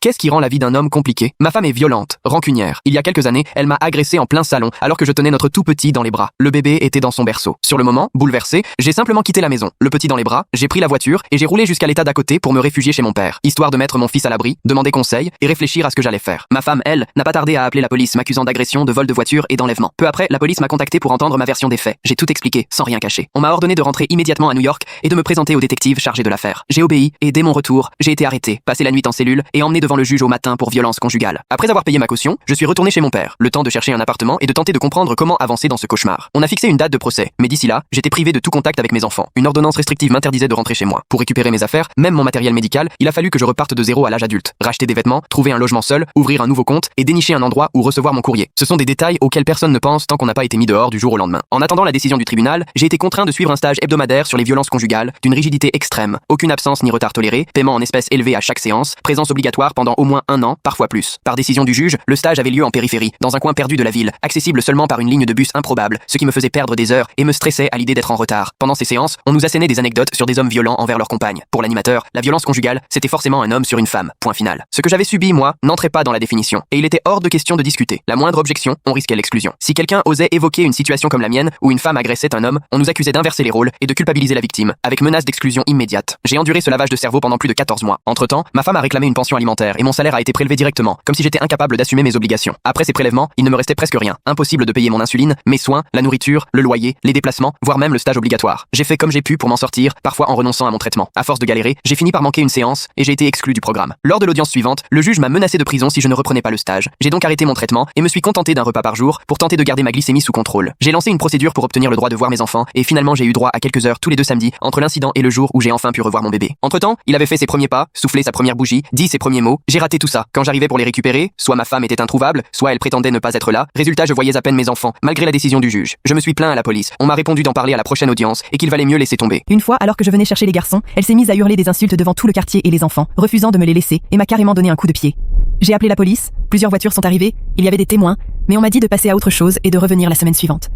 Qu'est-ce qui rend la vie d'un homme compliquée? Ma femme est violente, rancunière. Il y a quelques années, elle m'a agressé en plein salon alors que je tenais notre tout petit dans les bras. Le bébé était dans son berceau. Sur le moment, bouleversé, j'ai simplement quitté la maison. Le petit dans les bras, j'ai pris la voiture et j'ai roulé jusqu'à l'état d'à côté pour me réfugier chez mon père, histoire de mettre mon fils à l'abri, demander conseil et réfléchir à ce que j'allais faire. Ma femme, elle, n'a pas tardé à appeler la police, m'accusant d'agression, de vol de voiture et d'enlèvement. Peu après, la police m'a contacté pour entendre ma version des faits. J'ai tout expliqué, sans rien cacher. On m'a ordonné de rentrer immédiatement à New York et de me présenter au détective chargé de l'affaire. J'ai obéi et dès mon retour, j'ai été arrêté, passé la nuit en cellule et emmené devant le juge au matin pour violence conjugale. Après avoir payé ma caution, je suis retourné chez mon père, le temps de chercher un appartement et de tenter de comprendre comment avancer dans ce cauchemar. On a fixé une date de procès, mais d'ici là, j'étais privé de tout contact avec mes enfants. Une ordonnance restrictive m'interdisait de rentrer chez moi. Pour récupérer mes affaires, même mon matériel médical, il a fallu que je reparte de zéro à l'âge adulte. Racheter des vêtements, trouver un logement seul, ouvrir un nouveau compte et dénicher un endroit où recevoir mon courrier. Ce sont des détails auxquels personne ne pense tant qu'on n'a pas été mis dehors du jour au lendemain. En attendant la décision du tribunal, j'ai été contraint de suivre un stage hebdomadaire sur les violences conjugales, d'une rigidité extrême, aucune absence ni retard toléré, paiement en espèces élevé à chaque séance, présence obligatoire pendant au moins 1 an, parfois plus. Par décision du juge, le stage avait lieu en périphérie, dans un coin perdu de la ville, accessible seulement par une ligne de bus improbable, ce qui me faisait perdre des heures et me stressait à l'idée d'être en retard. Pendant ces séances, on nous assénait des anecdotes sur des hommes violents envers leurs compagnes. Pour l'animateur, la violence conjugale, c'était forcément un homme sur une femme. Point final. Ce que j'avais subi, moi, n'entrait pas dans la définition, et il était hors de question de discuter. La moindre objection, on risquait l'exclusion. Si quelqu'un osait évoquer une situation comme la mienne, où une femme agressait un homme, on nous accusait d'inverser les rôles et de culpabiliser la victime, avec menace d'exclusion immédiate. J'ai enduré ce lavage de cerveau pendant plus de 14 mois. Entre-temps, ma femme a réclamé une pension alimentaire et mon salaire a été prélevé directement, comme si j'étais incapable d'assumer mes obligations. Après ces prélèvements, il ne me restait presque rien. Impossible de payer mon insuline, mes soins, la nourriture, le loyer, les déplacements, voire même le stage obligatoire. J'ai fait comme j'ai pu pour m'en sortir, parfois en renonçant à mon traitement. À force de galérer, j'ai fini par manquer une séance et j'ai été exclu du programme. Lors de l'audience suivante, le juge m'a menacé de prison si je ne reprenais pas le stage. J'ai donc arrêté mon traitement et me suis contenté d'un repas par jour pour tenter de garder ma glycémie sous contrôle. J'ai lancé une procédure pour obtenir le droit de voir mes enfants et finalement j'ai eu droit à quelques heures tous les 2 samedis entre l'incident et le jour où j'ai enfin pu revoir mon bébé. Entre-temps, il avait fait ses premiers pas, soufflé sa première bougie, dit ses premiers mots. J'ai raté tout ça. Quand j'arrivais pour les récupérer, soit ma femme était introuvable, soit elle prétendait ne pas être là. Résultat, je voyais à peine mes enfants, malgré la décision du juge. Je me suis plaint à la police. On m'a répondu d'en parler à la prochaine audience et qu'il valait mieux laisser tomber. Une fois, alors que je venais chercher les garçons, elle s'est mise à hurler des insultes devant tout le quartier et les enfants, refusant de me les laisser, et m'a carrément donné un coup de pied. J'ai appelé la police, plusieurs voitures sont arrivées, il y avait des témoins, mais on m'a dit de passer à autre chose et de revenir la semaine suivante.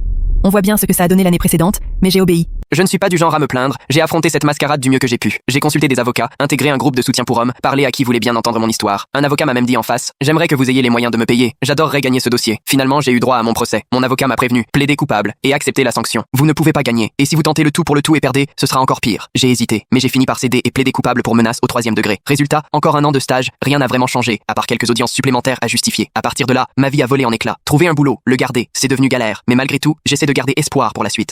On voit bien ce que ça a donné l'année précédente, mais j'ai obéi. Je ne suis pas du genre à me plaindre, j'ai affronté cette mascarade du mieux que j'ai pu. J'ai consulté des avocats, intégré un groupe de soutien pour hommes, parlé à qui voulait bien entendre mon histoire. Un avocat m'a même dit en face, j'aimerais que vous ayez les moyens de me payer. J'adorerais gagner ce dossier. Finalement, j'ai eu droit à mon procès. Mon avocat m'a prévenu, plaidez coupable et acceptez la sanction. Vous ne pouvez pas gagner. Et si vous tentez le tout pour le tout et perdez, ce sera encore pire. J'ai hésité, mais j'ai fini par céder et plaider coupable pour menace au 3e degré. Résultat, encore 1 an de stage, rien n'a vraiment changé, à part quelques audiences supplémentaires à justifier. À partir de là, ma vie a volé en éclats. Trouver un boulot, le garder, c'est devenu galère. Mais malgré tout, j'essaie de garder espoir pour la suite.